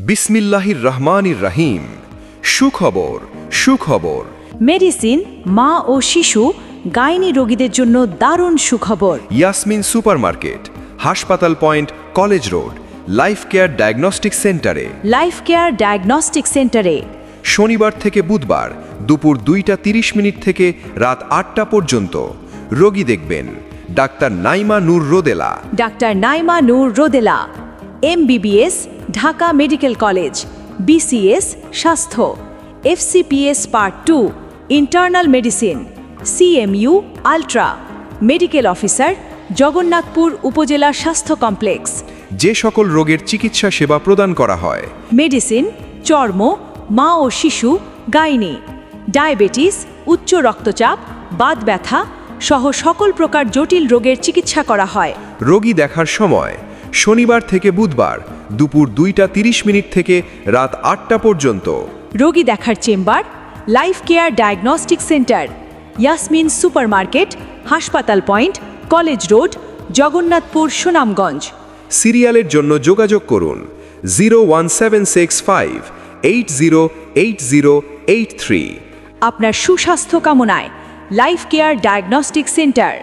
বিসমিল্লাহির রহমানির রহিম। সুখবর সুখবর। মেডিসিন, মা ও শিশু, গাইনি রোগীদের জন্য দারুণ সুখবর। ইয়াসমিন সুপারমার্কেট, হাসপাতাল point, college road, life care diagnostic সেন্টারে। লাইফ কেয়ার ডায়াগনস্টিক সেন্টারে শনিবার থেকে বুধবার দুপুর 2:30 থেকে রাত 8টা পর্যন্ত রোগী দেখবেন ডাক্তার নাইমা নূর রোদেলা। ডাক্তার নাইমা নূর রোদেলা, MBBS, Dhaka medical college, BCS স্বাস্থ্য, FCPS part 2 internal medicine, CMU ultra, medical officer, Jagannathpur উপজেলা স্বাস্থ্য কমপ্লেক্স। যে সকল রোগের চিকিৎসা সেবা প্রদান করা হয়: মেডিসিন, চর্ম, মা ও শিশু, গাইনি, ডায়াবেটিস, উচ্চ রক্তচাপ, বাত ব্যথা সহ সকল প্রকার জটিল রোগের চিকিৎসা করা হয়। রোগী দেখার সময় শনিবার থেকে বুধবার দুপুর 2:30 থেকে রাত 8টা পর্যন্ত। রোগী দেখার chamber life care diagnostic centre, Yasmin supermarket, হাসপাতাল point, college road, Jagannathpur, Sunamganj. সিরিয়ালের জন্য যোগাযোগ করুন 01765808083। আপনার সুস্বাস্থ্য কামনায় লাইফ কেয়ার ডায়াগনস্টিক সেন্টার।